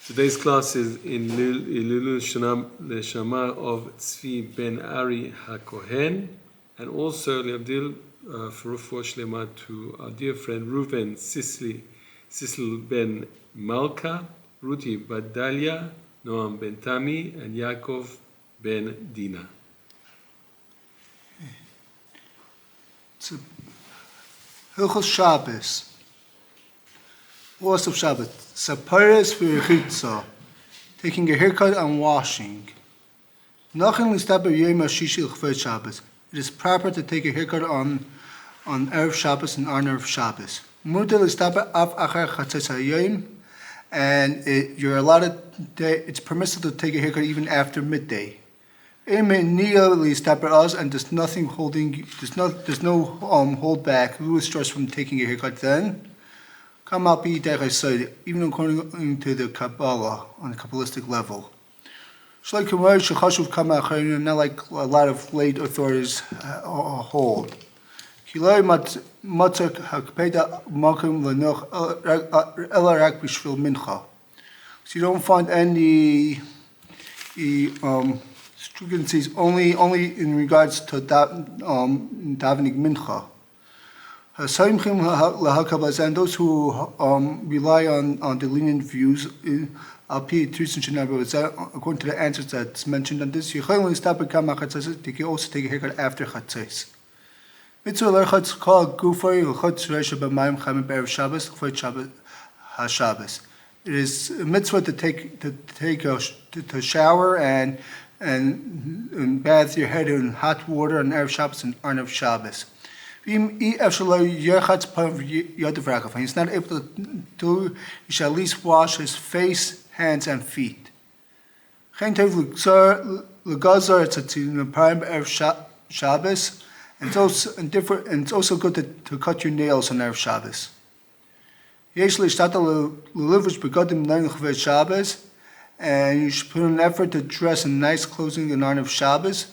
Today's class is in Ilul Neshama of Tzvi Ben Ari HaKohen, and also Le'avdil for Refuah Shlema to our dear friend Reuven Sisl Ben Malka, Ruti Badalia, Noam Ben Tami, and Yaakov Ben Dina. Hilchot Shabbat. Laws of Shabbat. Saparis v'rechitza. Taking a haircut and washing. Nachin l'staber yom hashishi l'chved Shabbos. It is proper to take a haircut on Erev Shabbos and on Erev Shabbos. Mutar l'staber af achar chatzos hayom. And you're allowed it's permissible to take a haircut even after midday. And there's nothing holding. There's no hold back. Who is stressed from taking a haircut then? Even according to the Kabbalah on a Kabbalistic level. Not like a lot of late authorities hold. So you don't find any stringencies only in regards to davening mincha. And those who rely on the lenient views, according to the answers that's mentioned on this, they can also take a haircut after chatzos. It is a mitzvah to shower and bathe your head in hot water on Erev Shabbos and on Erev Shabbos. He's not able to, he shall at least wash his face, hands, and feet. It's also good to cut your nails on Erev Shabbos. And you should put in an effort to dress in nice clothing in honor of Shabbos.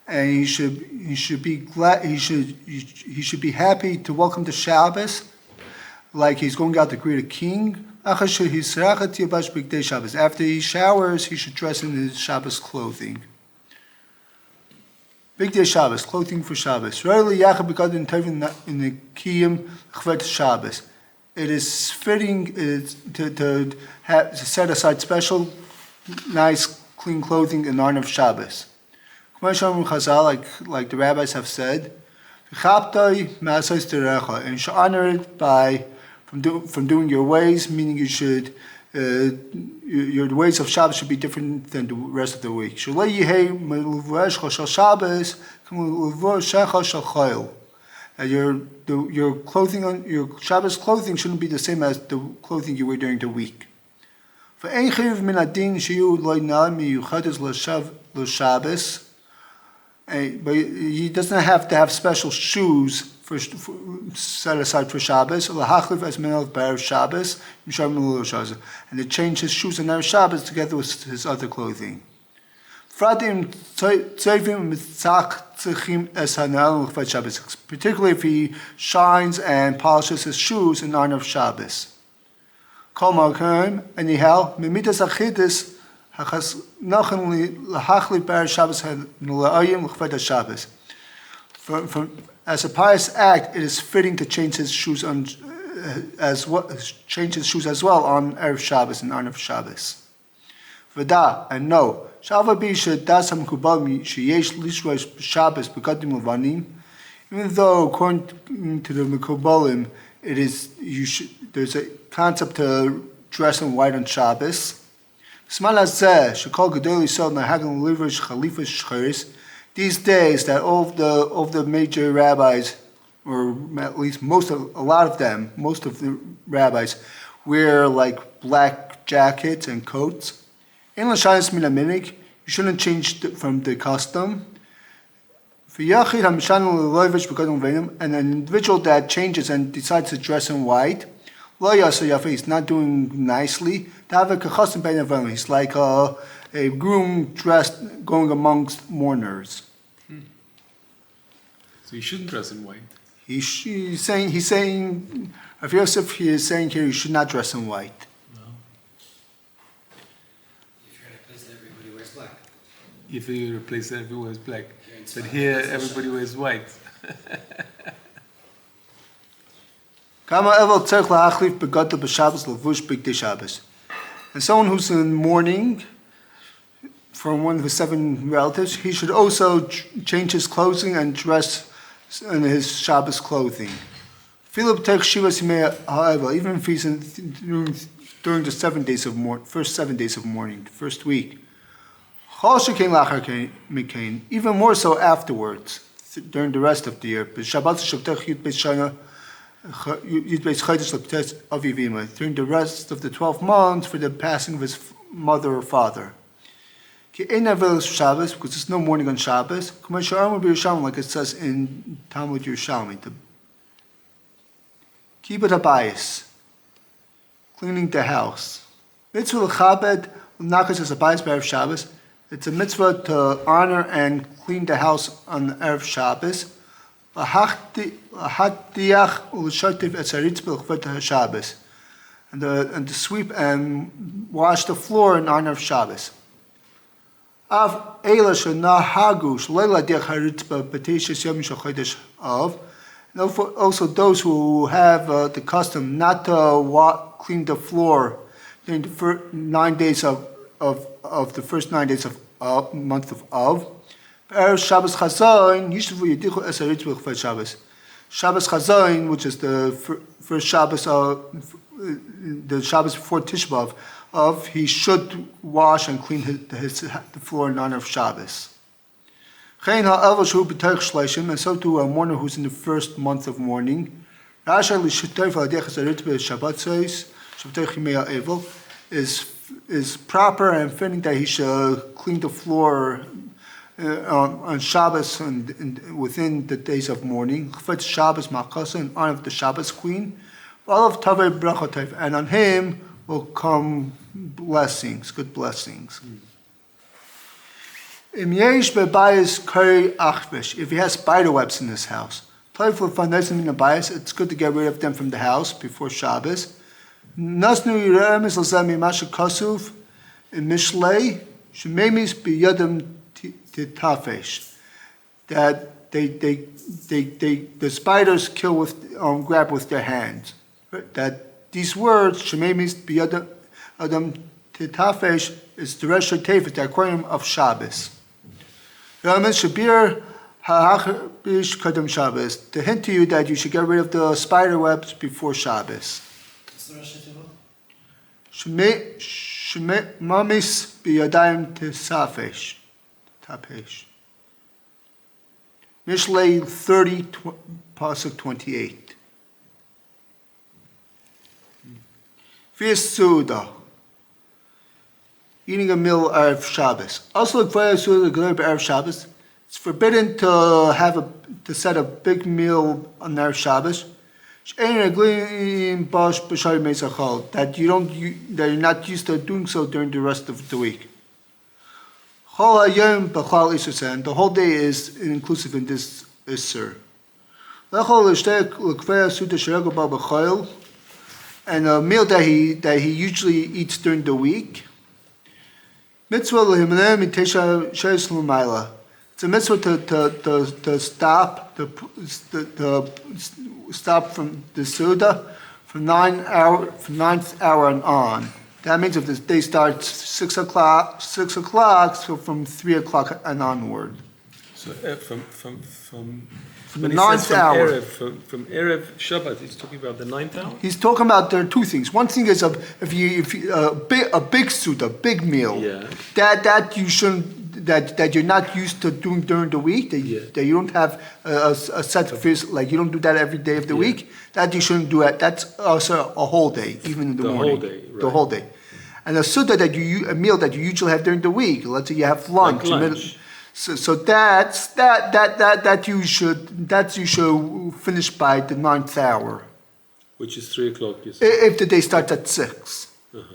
And he should be glad. He should be happy to welcome the Shabbos, like he's going out to greet a king. After he showers, he should dress in his Shabbos clothing. Big Day Shabbos, clothing for Shabbos. In the Kiyum Chvet Shabbos. It is fitting to set aside special, nice, clean clothing in honor of Shabbos. Like the rabbis have said, and you should honor it from doing your ways, meaning you should your ways of Shabbos should be different than the rest of the week. Your clothing on your Shabbos clothing shouldn't be the same as the clothing you wear during the week. But he doesn't have to have special shoes for set aside for Shabbos. And to change his shoes on Erev Shabbos together with his other clothing. Particularly if he shines and polishes his shoes in honor of Shabbos. Anyhow, as a pious act, it is fitting to change his shoes as well on Erev Shabbos and on Erev Shabbos. And no, even though according to the Mekubalim, there's a concept to dress in white on Shabbos. These days that all of the major rabbis, or at least most of the rabbis, wear like black jackets and coats. You shouldn't change from the custom. And an individual that changes and decides to dress in white, he's not doing nicely. He's like a groom dressed going amongst mourners. So you shouldn't dress in white. He's saying Rav Yosef, he is saying here you should not dress in white. No. If you're in a place that everybody wears black. If you replace that, everyone wears black. You're in But Tsfat here, Israel. everybody wears white. Kama evel tzarich la'achlif begata b'Shabbos levush b'gdei Shabbos. And someone who's in mourning from one of his 7 relatives, he should also change his clothing and dress in his Shabbos clothing. Philip takes Shivas Yimei ha'evel, even if he's during the 7 days of first 7 days of mourning, the first week. Chol shekain lachar mikain, even more so afterwards, during the rest of the year. B'Shabbat Shabbat Yud Beis Shana Yud Beis Chodesh L'Ptes Aviv Ima, during the rest of the 12 months for the passing of his mother or father. Ki ein avel Shabbos, because there's no mourning on Shabbos. K'may she'amar b'Yerushalmi, like it says in Talmud Yerushalmi. Kibbut habayis, cleaning the house. Mitzvah l'chabed l'nakas as habayis b'erev Shabbos. It's a mitzvah to honor and clean the house on erev Shabbos. L'hatiach u'l'shartiv etzaritz b'lchvet Shabbos, and to sweep and wash the floor in honor of Shabbos. Av eila shenahagu shleila diach haritzba b'teishes yom shechodesh av. And also those who have the custom not to clean the floor during the first 9 days of the first 9 days of month of Av. Shabbos Chazayin, Yishvu Yedichu Esarit B'Chvet Shabbos. Shabbos Chazayin, which is the first Shabbos, the Shabbos before Tisha B'Av, he should wash and clean the floor in honor of Shabbos. And so to a mourner who's in the first month of mourning, is proper and fitting that he should clean the floor on Shabbos and within the days of mourning. Shabbos Makasa, in honor of the Shabbos queen, and on him will come blessings, good blessings. If he has spider webs in his house, it's good to get rid of them from the house before Shabbos. Nasnu Yirem Kasuv in Mishlei Shememis Biyadam Titafesh, that the spiders kill with grab with their hands. That these words Shememis Biyadam Titafesh is the Rosh Hashanah, the aquarium of Shabbos. Shabir Ha'achbish Kadam Shabbos, to hint to you that you should get rid of the spider webs before Shabbos. What's the Rosh Hashanah? Mamis biyadayim tesafesh. Tapesh. Mishlei 30, pasuk 28. Fias Suda. Eating a meal Erev Shabbos. Also, Erev Shabbos, it's forbidden to set a big meal on Erev Shabbos. That you're not used to doing so during the rest of the week. And the whole day is inclusive in this Isser. And a meal that he usually eats during the week. It's a mitzvah to stop from the Suda from 9th hour and on. That means if the day starts 6 o'clock, so from 3 o'clock and onward. So from the 9th hour. From Erev Shabbat, he's talking about the 9th hour? He's talking about there are two things. One thing is if you a big suit, a big meal, Yeah. that you shouldn't, that you're not used to doing during the week, that you don't have a set of fees, like you don't do that every day of the week, that you shouldn't do it. That's also a whole day, even in the morning. Whole day, right. The whole day. And a suda a meal that you usually have during the week, let's say you have lunch. Like lunch. So that you should finish by the 9th hour. Which is 3 o'clock, you said. If the day starts at 6. Even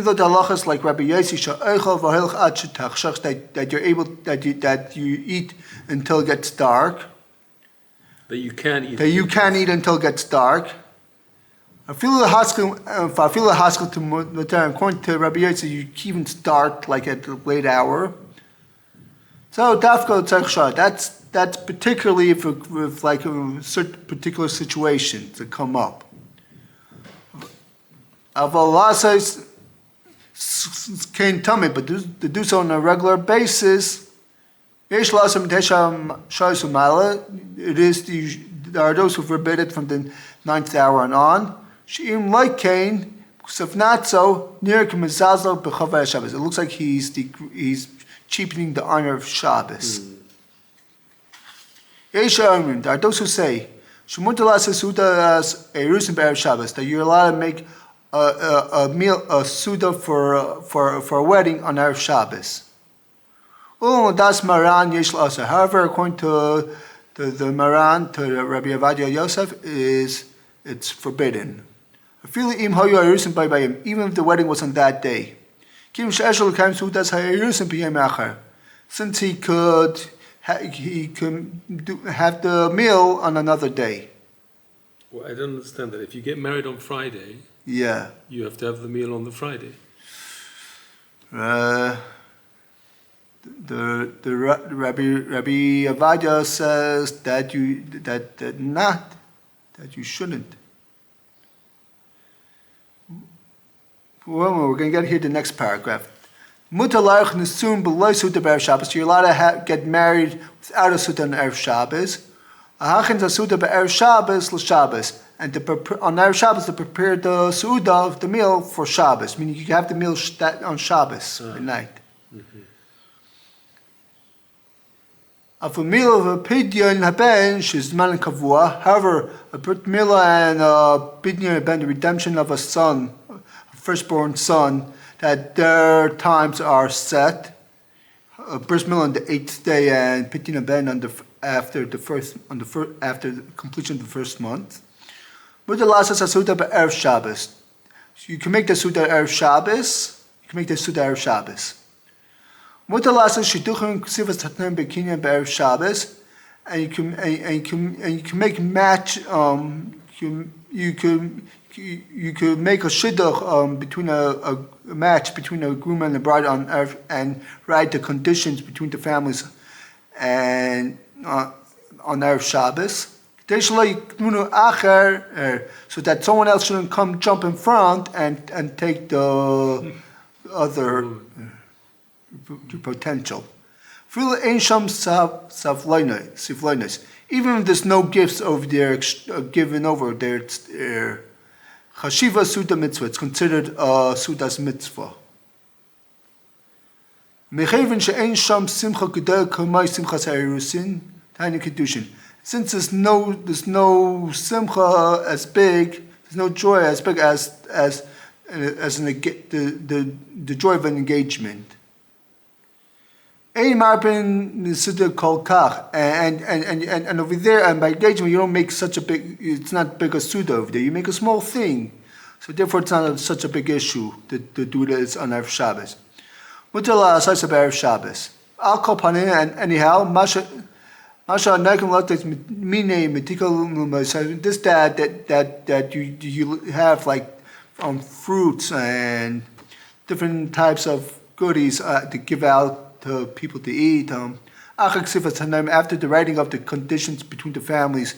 though the halacha is like Rabbi Yossi, that you eat until it gets dark. That you can't eat. that you can't eat until it gets dark. According to Rabbi Yosef, you even start like at the late hour. So that's particularly if like a certain particular situation to come up. Can't tell me, but to do so on a regular basis, it is there are those who forbid it from the 9th hour and on. Like Cain, if not so, it looks like he's cheapening the honor of Shabbos. There are those who say that you're allowed to make a meal, a suda for a wedding on Erev Shabbos. However, according to the Maran, to Rabbi Avadia Yosef, it's forbidden. Even if the wedding was on that day. Since he could have the meal on another day. Well, I don't understand that. If you get married on Friday, yeah, you have to have the meal on the Friday. The Rabbi Avadia says that you shouldn't. Well, we're going to get here the next paragraph. You're allowed to get married without a suda on Erev Shabbos. And on Erev Shabbos to prepare the suda of the meal for Shabbos, meaning you have the meal on Shabbos at night. Of a meal of a pidyon haben shizman kavua. However, a brit milah and a pidyon haben, the redemption of a son, a firstborn son, that their times are set. Bris milah on the 8th day and pidyon haben after the completion of the first month. But the last is a suda be'erev Shabbos. So you can make the suda erev Shabbos. You can make the suda erev Shabbos. Mutter lassen shidduchim ksivas tatnem bekinyan be'erev Shabbos, and you can make match. You could make a shidduch between a match between a groom and the bride on erev, and write the conditions between the families and on erev Shabbos. So that someone else shouldn't come jump in front and take the other potential. Even if there's no gifts over there given over there, it's chashiva suda mitzvah. It's considered a suda's mitzvah. Since there's no simcha as big, there's no joy as big as the joy of an engagement. And over there, and by engagement, you don't make such a big. It's not big a suda over there. You make a small thing, so therefore it's not such a big issue to do this on Erev Shabbos. Erev Shabbos. I'll call upon it, and anyhow, this that you have like fruits and different types of goodies to give out to people to eat. After the writing of the conditions between the families,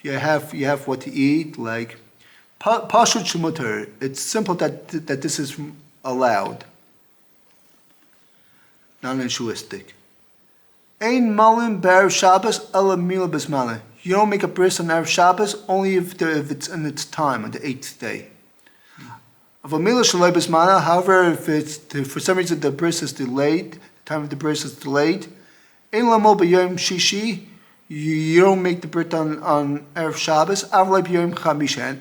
you have what to eat. Like pashut shemuter. It's simple that this is allowed, non-issuistic. Ein malim be'erev Shabbos ela mila b'zmana. You don't make a bris on Erev Shabbos only if it's in its time on the 8th day. Of a mila shalei b'zmana, however, if it's for some reason the bris is delayed, the time of the bris is delayed. Ein lamol b'yom shishi. You don't make the brit on Erev Shabbos. Avlei b'yom chamisha,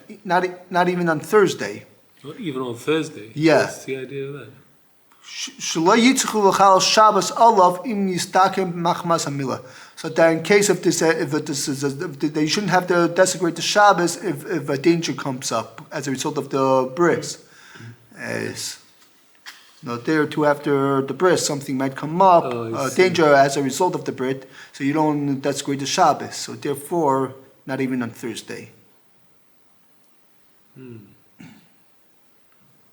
not even on Thursday. Not even on Thursday. Yeah. What's the idea of that? So that in case of this, they shouldn't have to desecrate the Shabbos if a danger comes up as a result of the bris. As a day or two after the bris, something might come up, danger as a result of the brit, so you don't desecrate the Shabbos. So therefore, not even on Thursday.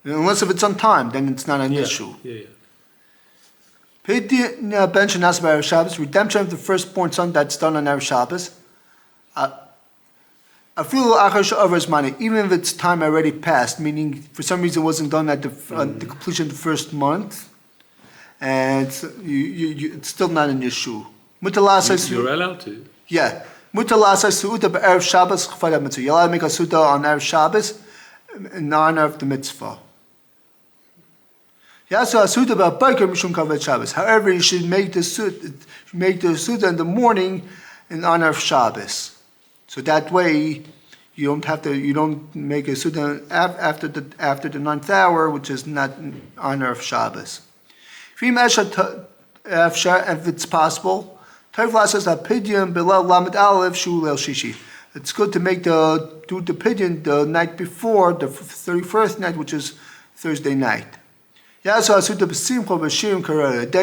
Unless if it's on time, then it's not an issue. Redemption of the firstborn son that's done on Erev Shabbos. Even if it's time already passed, meaning for some reason it wasn't done at the completion of the first month, and it's still not an issue. You're allowed to. Yeah. You're allowed to make a suda on Erev Shabbos in honor of the mitzvah. However, you should make the suda in the morning in honor of Shabbos. So that way, you don't make a suda after the ninth hour, which is not in honor of Shabbos. If it's possible, it's good to do the pidyon the night before, the 31st night, which is Thursday night. Then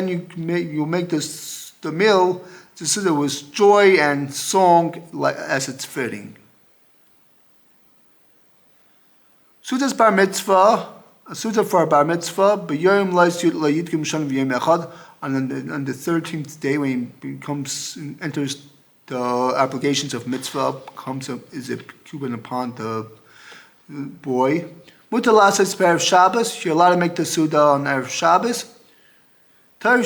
you make the meal to suda with joy and song as it's fitting. Suda's bar mitzvah, a suda for a bar mitzvah, on the 13th day when he enters the obligations of mitzvah, is a Cuban upon the boy. Mutalas is Erev Shabbos. You're allowed to make the suda on Erev Shabbos. And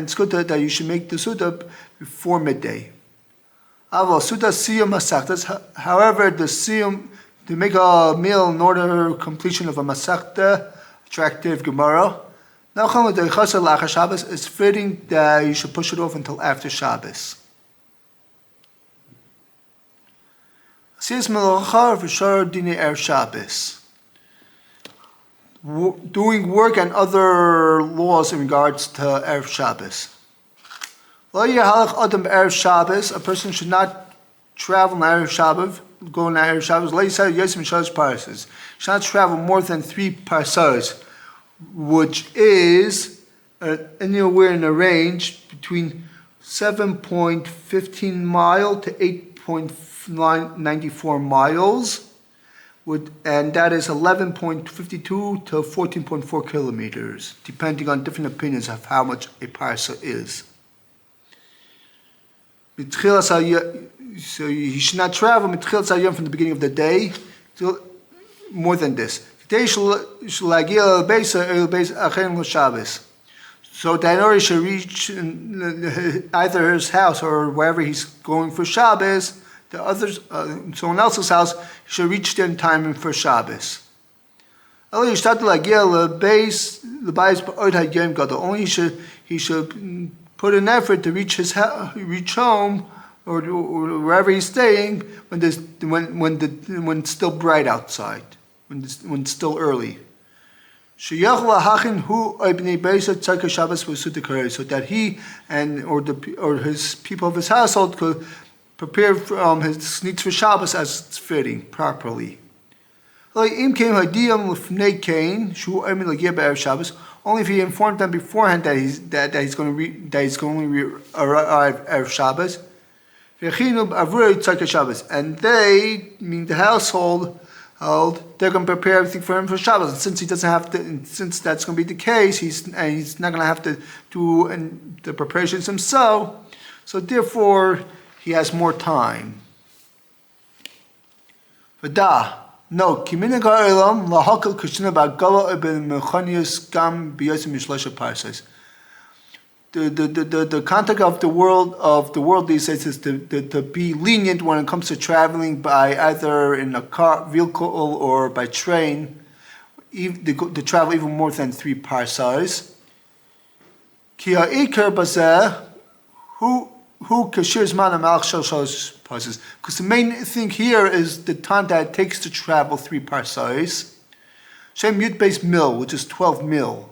it's good that you should make the suda before midday. However, the siyum, to make a meal in order completion of a masechta, attractive Gemara, it's fitting that you should push it off until after Shabbos. Doing work and other laws in regards to Erev Shabbos. A person should not travel on Erev Shabbos, go on Erev Shabbos. Should not travel more than 3 parsas, which is anywhere in a range between 7.15 mile to 8.94 miles, and that is 11.52 to 14.4 kilometers, depending on different opinions of how much a parsa is. So you should not travel from the beginning of the day to more than this. So that in order he should reach either his house or wherever he's going for Shabbos, someone else's house, he should reach there in time for Shabbos. Only he should put an effort to reach home or wherever he's staying when it's still bright outside, when it's still early. So that he or his people of his household could prepare his needs for Shabbos as it's fitting properly. Only if he informed them beforehand that he's going to arrive at Shabbos. And they, meaning the household, they're going to prepare everything for him for Shabbos. And since he doesn't have to, since that's going to be the case, he's not going to have to do the preparations himself. So therefore, he has more time. No, the context of the world these days is to be lenient when it comes to traveling by either in a car vehicle or by train, to travel even more than 3 parsas. Because the main thing here is the time that it takes to travel 3 parsas. Shem Yud Beis mil, which is 12 mil.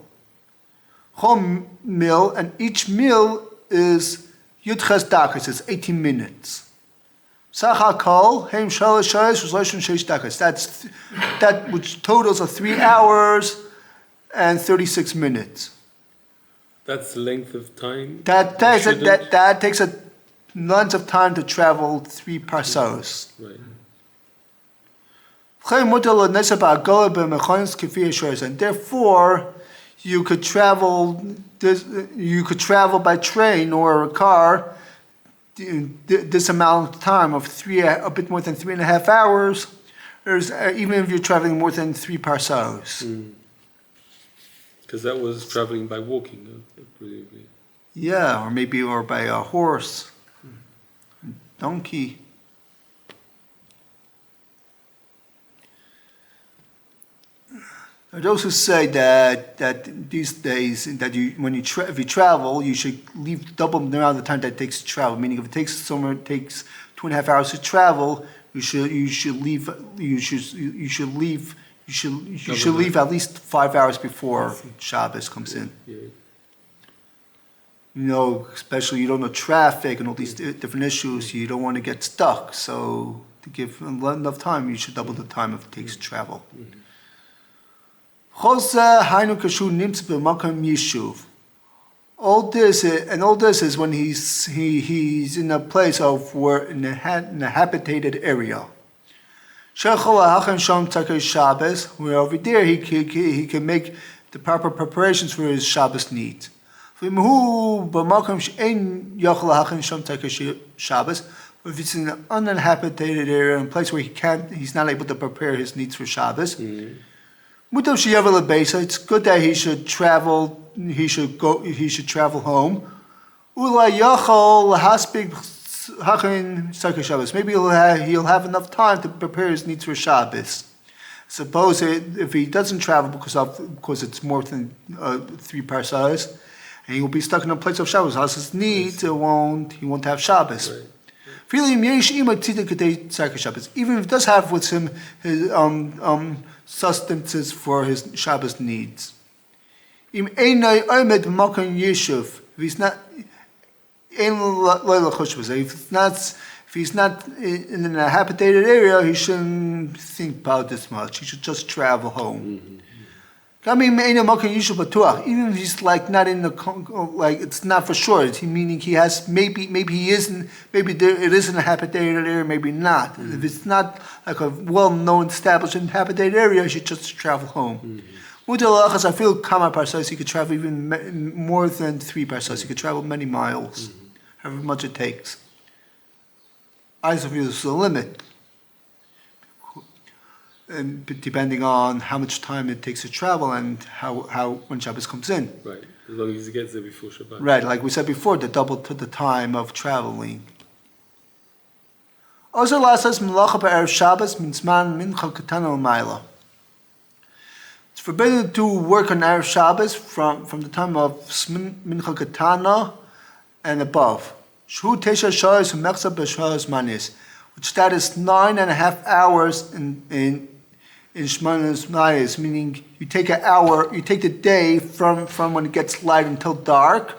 Chom mil, and each mil is Yud Ches Dakas, it's 18 minutes. Sachakol, Heim Shalosh Shalosh, Shloshim Sheish Dakas. That's that which totals of 3 hours and 36 minutes. That's the length of time. That takes length of time to travel 3 parsos. Right. And therefore, you could travel by train or a car this amount of time of a bit more than 3.5 hours, even if you're traveling more than 3 parsos. Because that was traveling by walking, presumably. Yeah, or by a horse, donkey. There are those who say that these days that if you travel, you should leave double the amount of time that it takes to travel. Meaning, if it takes 2.5 hours to travel, you should leave at least 5 hours before Shabbos comes in. Yeah. Especially you don't know traffic and all these different issues. You don't want to get stuck. So to give enough time, you should double the time it takes to travel. All this is when he's in a place of in a habitated area. Where over there he can make the proper preparations for his Shabbos needs. If it's in an uninhabited area, in a place where he's not able to prepare his needs for Shabbos. It's good that he should travel. He should travel home. Maybe he'll have enough time to prepare his needs for Shabbos. Suppose if he doesn't travel because it's more than 3 parsos, and he will be stuck in a place of Shabbos. As his needs, he won't have Shabbos. Right. Even if he does have with him his sustenances for his Shabbos needs. If he's not in an habitated area, he shouldn't think about this much. He should just travel home. Even if he's not in the it's not for sure. Meaning he has maybe he isn't. Maybe it is in a habitated area, maybe not. If it's not like a well-known, established habitated area, he should just travel home. I feel kama parsos. He could travel even more than 3 parsos. He could travel many miles, however much it takes. I feel there's a limit. And depending on how much time it takes to travel and how when Shabbos comes in. Right, as long as he gets there before Shabbat. Right, like we said before, the double to the time of traveling. Also, lasas melacha b'erev Shabbos mitzman mincha katana u'mayla. It's forbidden to work on erev Shabbos from the time of mincha katana and above. Shu tesha shayos u'mechza b'shayos manis, which that is 9.5 hours in Shmanas Manis, meaning you take the day from when it gets light until dark,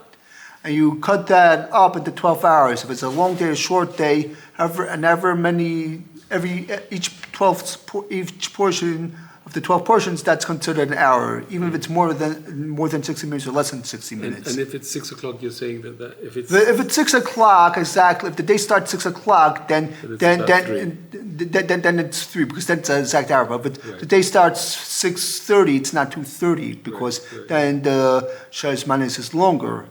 and you cut that up into 12 hours. If it's a long day, a short day, each portion of the 12 portions, that's considered an hour, even if it's more than 60 minutes or less than 60 minutes. And if it's 6 o'clock, you're saying that if it's 6 o'clock exactly, if the day starts 6 o'clock, then it's 3 because that's the exact hour. But if the day starts 6:30, it's not 2:30 because then the Shas Manis is longer.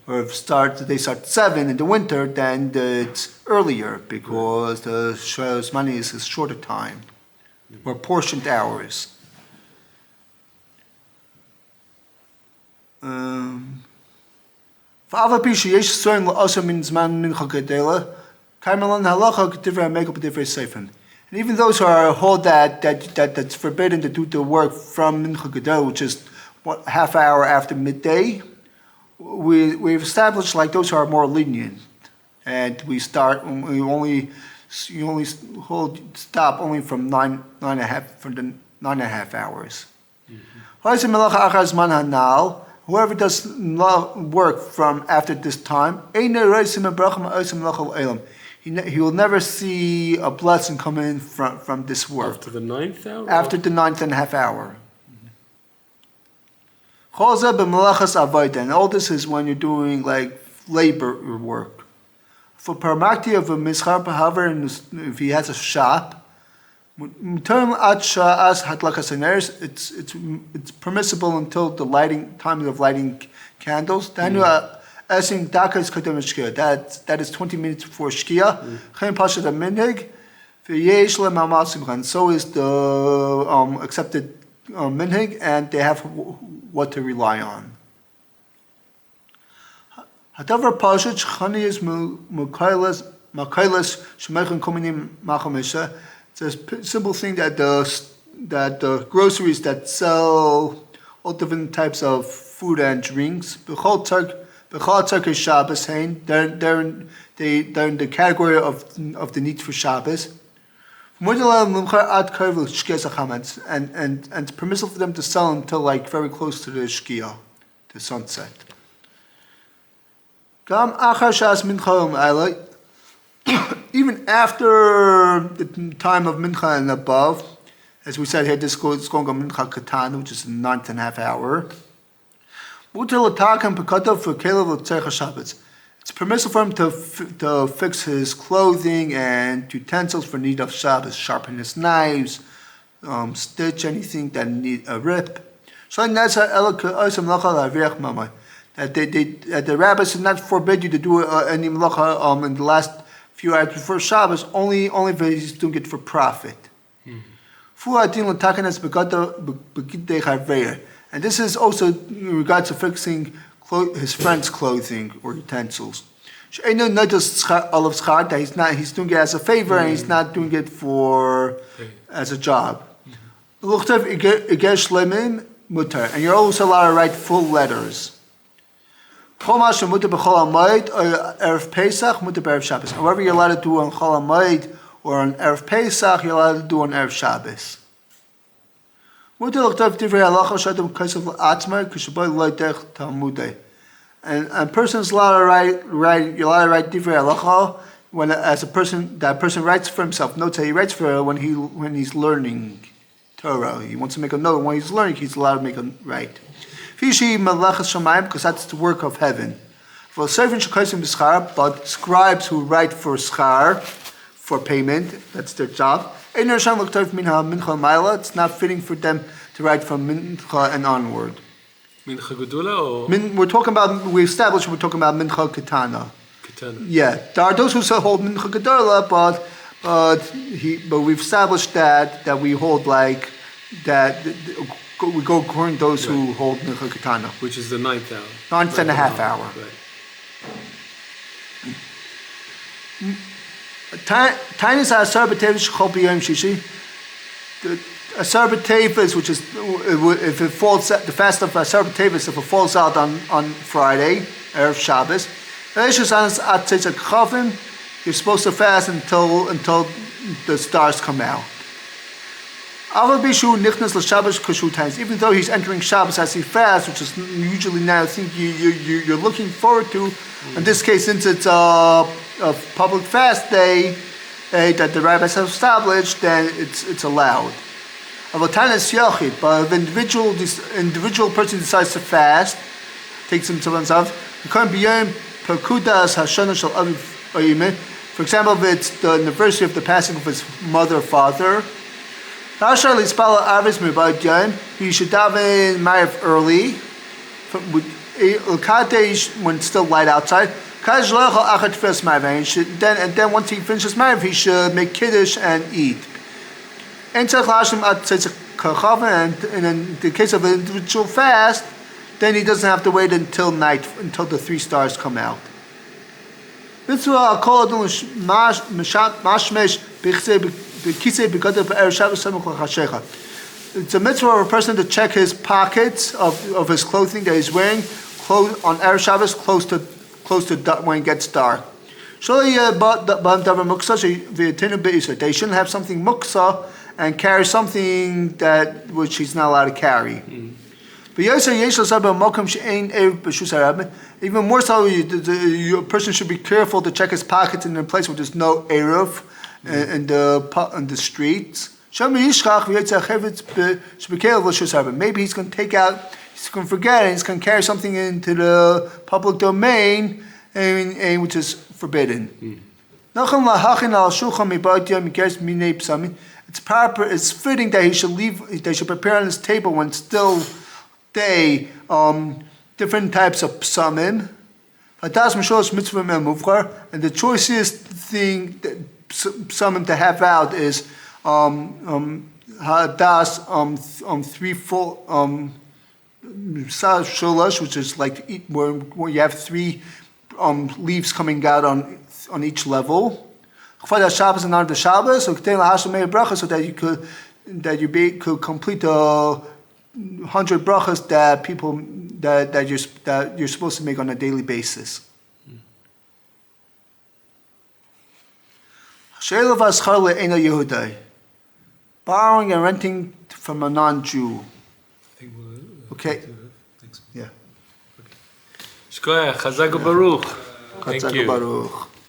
Or if the day starts 7 in the winter, then it's earlier because the Shas Manis is shorter time. Or portioned hours. And even those who hold that's forbidden to do the work from Mincha Gedela, which is half hour after midday, we've established like those who are more lenient, and you only stop only from 9.5 hours. Whoever does work from after this time, he will never see a blessing come in from this work. after the 9th hour? After the 9.5 hour. And all this is when you're doing like labor work. For Paramakti of a Mischar, however, if he has a shop, it's permissible until the time of lighting candles. That is 20 minutes before Shkia. And so is the accepted minhag, and they have what to rely on. Hadavar Pashat Shchani is Mukailas Shemechan Kominim Machamisha. It's a simple thing that the groceries that sell all different types of food and drinks, B'chol Tzarkei Shabbos, they're in the category of the need for Shabbos. And it's permissible for them to sell until like very close to the Shkia, the sunset. Even after the time of Mincha and above, as we said here, it's going on Mincha Katan, which is the 9.5 hour. It's permissible for him to fix his clothing and utensils for need of Shabbos, sharpen his knives, stitch anything that need a rip. That the rabbis did not forbid you to do any melacha in the last few hours before Shabbos, only if he's doing it for profit. And this is also in regards to fixing his friend's clothing or utensils. That he's doing it as a favor and he's not doing it as a job. And you're also allowed to write full letters. However, you're allowed to do on Chol HaMoed or on Erev Pesach, you're allowed to do on Erev Shabbos. And a person's allowed to write. You're allowed to write divrei halacha when that person writes for himself. Notes that he writes for when he's learning Torah. He wants to make a note when he's learning. He's allowed to make a write. Because that's the work of heaven. But scribes who write for schar, for payment, that's their job. It's not fitting for them to write from mincha and onward. Mincha Gedula or? We established we're talking about mincha ketana. Ketana. Yeah, there are those who hold mincha gedula, but we've established that we hold like that. We go according to those who hold mincha ketana, which is the 9th hour. 9.5 hour. Right. Tainis asar b'tevis shechol b'yom shishi. The asar b'tevis, which is if it falls, the fast of asar b'tevis, if it falls out on Friday, Erev Shabbos, you're supposed to fast until the stars come out. Even though he's entering Shabbos as he fasts, which is usually now I think you're looking forward to. In this case, since it's a public fast day that the rabbis have established, then it's allowed. But if an individual person decides to fast, takes himself himself, for example, if it's the anniversary of the passing of his mother or father, he should daven Ma'ariv early, when it's still light outside. And then once he finishes Ma'ariv, he should make Kiddush and eat. And in the case of an individual fast, then he doesn't have to wait until night, until the 3 stars come out. It's a mitzvah of a person to check his pockets of his clothing that he's wearing on Erev Shabbos close to when it gets dark. They shouldn't have something muksa and carry something which he's not allowed to carry. Even more so, a person should be careful to check his pockets in a place where there's no eruv in the streets. Maybe he's going to forget and he's going to carry something into the public domain, which is forbidden. It's proper, it's fitting that they should prepare on his table when it's still day, different types of psamim. And the choicest thing, psamim to have out is hadas, threefold, sholosh, which is like where you have three leaves coming out on each level. Shabbos and on the Shabbos, so that you could complete the 100 brachas that you're supposed to make on a daily basis. Borrowing and renting from a non-Jew. Okay. Yeah. Shkoyach, Chazak u'Baruch. Chazak u'Baruch.